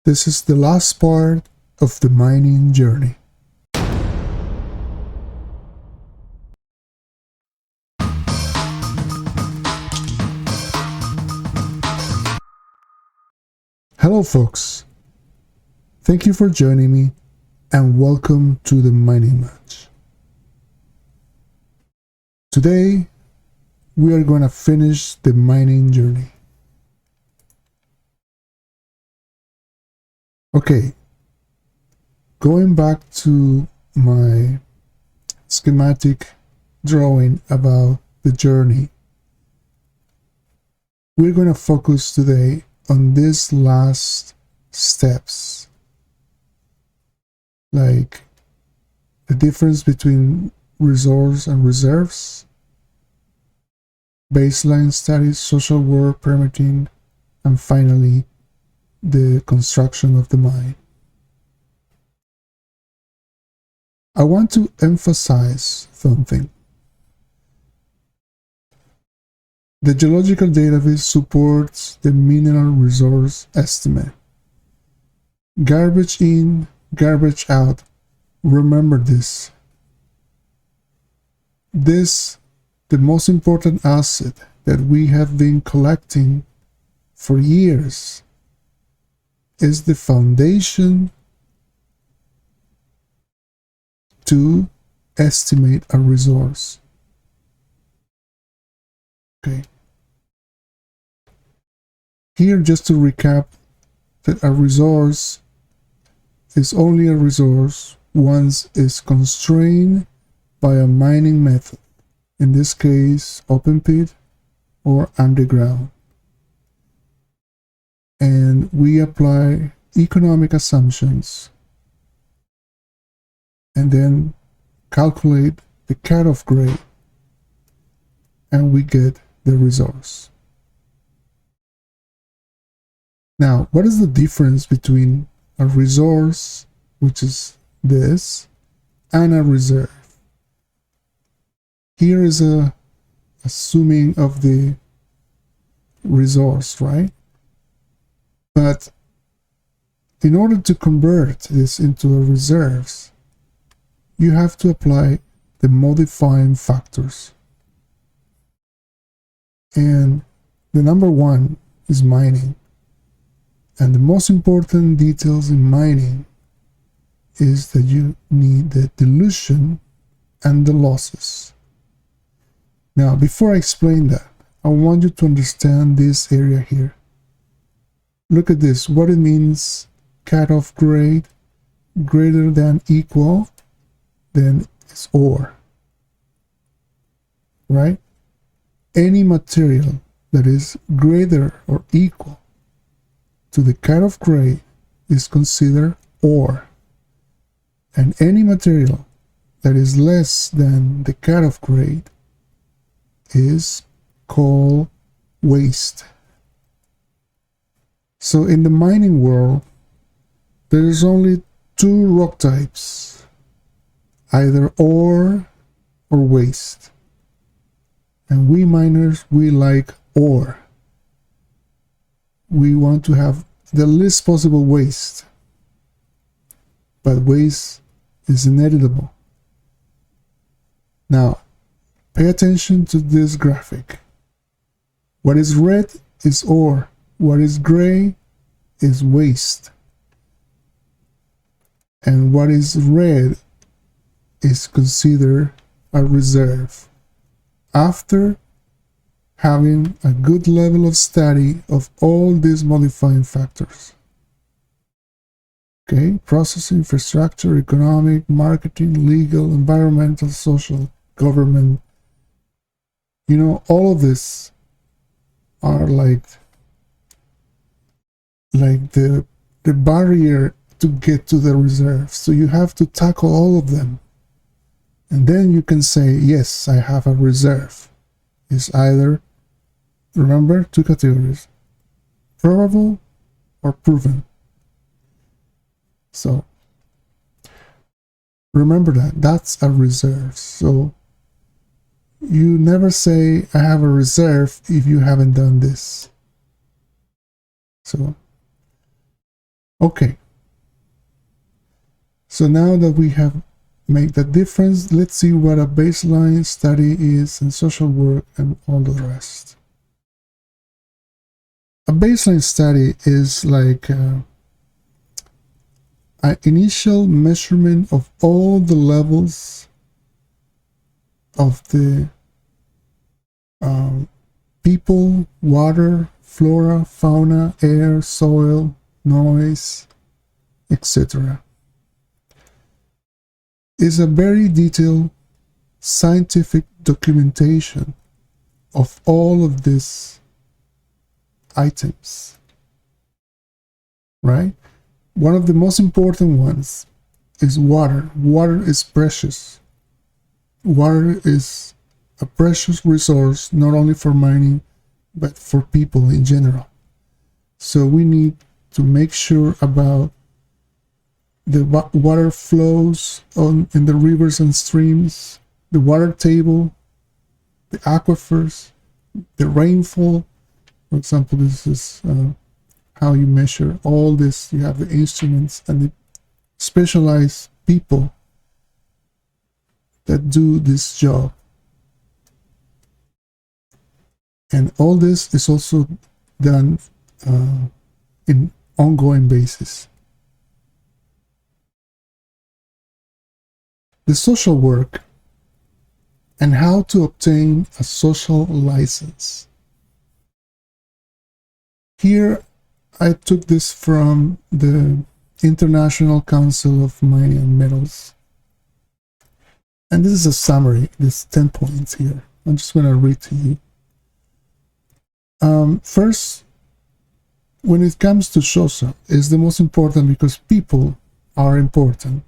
This is the last part of the mining journey. Hello folks, thank you for joining me and welcome to the mining match. Today we are going to finish the mining journey. Okay, going back to my schematic drawing about the journey, we're going to focus today on these last steps, like the difference between resource and reserves, baseline studies, social work, permitting, and finally the construction of the mine. I want to emphasize something. The geological database supports the mineral resource estimate. Garbage in, garbage out. Remember this. The most important asset that we have been collecting for years, is the foundation to estimate a resource. Okay. Here, just to recap, that a resource is only a resource once it's constrained by a mining method, in this case open pit or underground, and we apply economic assumptions and then calculate the cutoff grade, and we get the resource. Now, what is the difference between a resource, which is this, and a reserve? Here is a assuming of the resource, right? But in order to convert this into a reserves, you have to apply the modifying factors. And the number one is mining. And the most important details in mining is that you need the dilution and the losses. Now, before I explain that, I want you to understand this area here. Look at this, what it means, cutoff grade greater than equal, then it's ore, right? Any material that is greater or equal to the cutoff grade is considered ore, and any material that is less than the cutoff grade is called waste. So in the mining world, there is only two rock types, either ore or waste. And we miners, we like ore. We want to have the least possible waste. But waste is inevitable. Now, pay attention to this graphic. What is red is ore. What is gray is waste. And what is red is considered a reserve, after having a good level of study of all these modifying factors. Okay, process, infrastructure, economic, marketing, legal, environmental, social, government. You know, all of this are like the barrier to get to the reserve. So you have to tackle all of them. And then you can say, yes, I have a reserve. It's either, remember, two categories, probable or proven. So remember that's a reserve. So you never say, I have a reserve if you haven't done this. So Okay, so now that we have made that difference, let's see what a baseline study is and social work and all the rest. A baseline study is like an initial measurement of all the levels of the people, water, flora, fauna, air, soil, noise, etc. Is a very detailed scientific documentation of all of these items, right? One of the most important ones is water. Water is precious. Water is a precious resource, not only for mining, but for people in general. So we need to make sure about the water flows in the rivers and streams, the water table, the aquifers, the rainfall. For example, this is how you measure all this. You have the instruments and the specialized people that do this job. And all this is also done in ongoing basis. The social work and how to obtain a social license. Here I took this from the International Council of Mining and Metals. And this is a summary, there's 10 points here. I'm just going to read to you. First, when it comes to social, is the most important because people are important.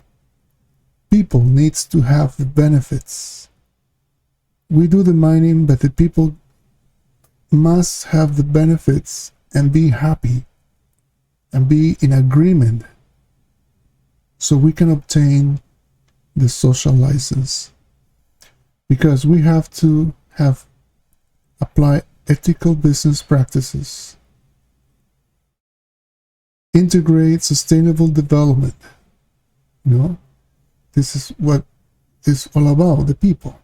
People needs to have the benefits. We do the mining, but the people must have the benefits and be happy and be in agreement so we can obtain the social license, because we have to apply ethical business practices, integrate sustainable development. This is what it's all about, the people.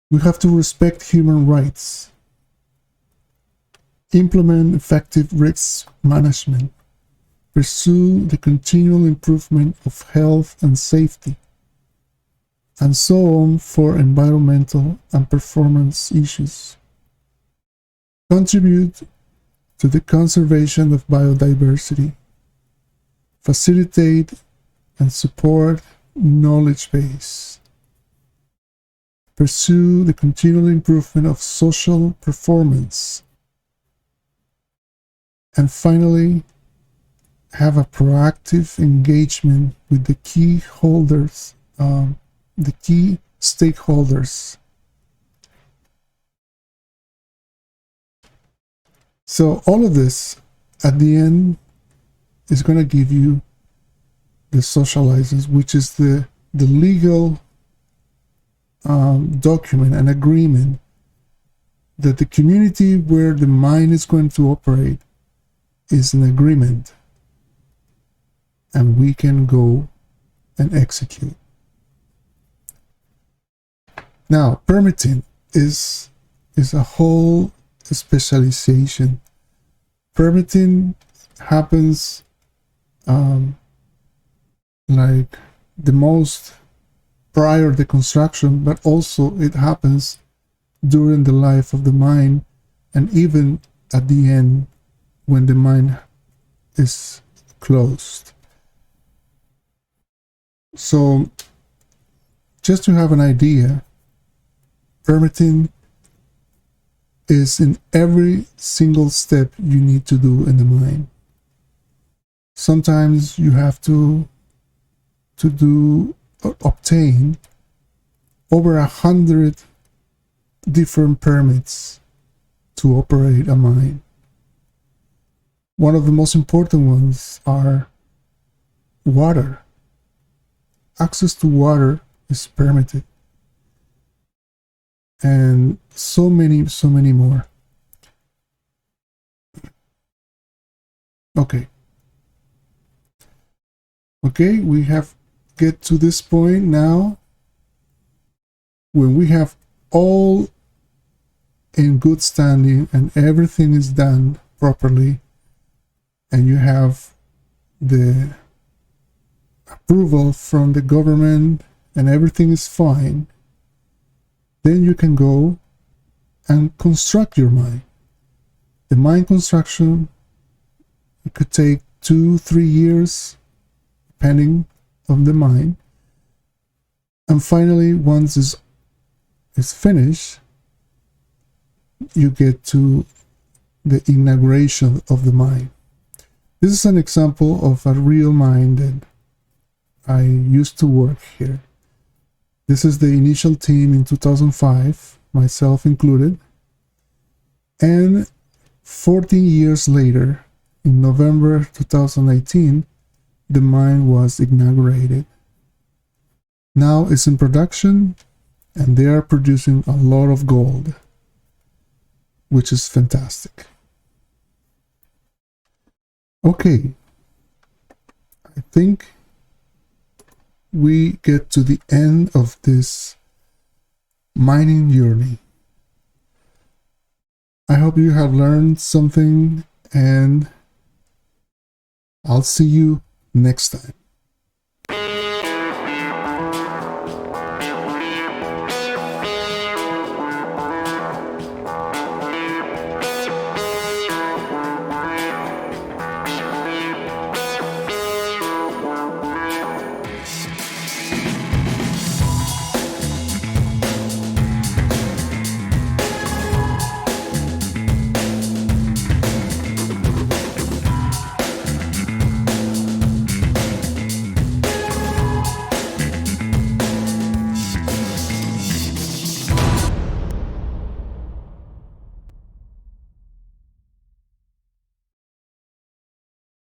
We have to respect human rights, implement effective risk management, pursue the continual improvement of health and safety, and so on for environmental and performance issues. Contribute to the conservation of biodiversity, facilitate and support knowledge base, pursue the continual improvement of social performance, and finally, have a proactive engagement with the key holders, the key stakeholders. So all of this at the end is going to give you the social license, which is the legal document and agreement that the community where the mine is going to operate is an agreement, and we can go and execute. Now, permitting is a whole specialization. Permitting happens like the most prior to the construction, but also it happens during the life of the mine and even at the end when the mine is closed. So just to have an idea, permitting is in every single step you need to do in the mine. Sometimes you have to obtain over 100 different permits to operate a mine. One of the most important ones are water. Access to water is permitted, and so many more. Okay, Okay, we have get to this point now. When we have all in good standing and everything is done properly, and you have the approval from the government and everything is fine, then you can go and construct your mine. The mine construction, it could take 2-3 years depending on the mine, and finally once it's finished, you get to the inauguration of the mine. This is an example of a real mine that I used to work here. This is the initial team in 2005, myself included, and 14 years later, in November 2018, the mine was inaugurated. Now it's in production and they are producing a lot of gold, which is fantastic. Okay, I think we get to the end of this mining journey. I hope you have learned something, and I'll see you next time.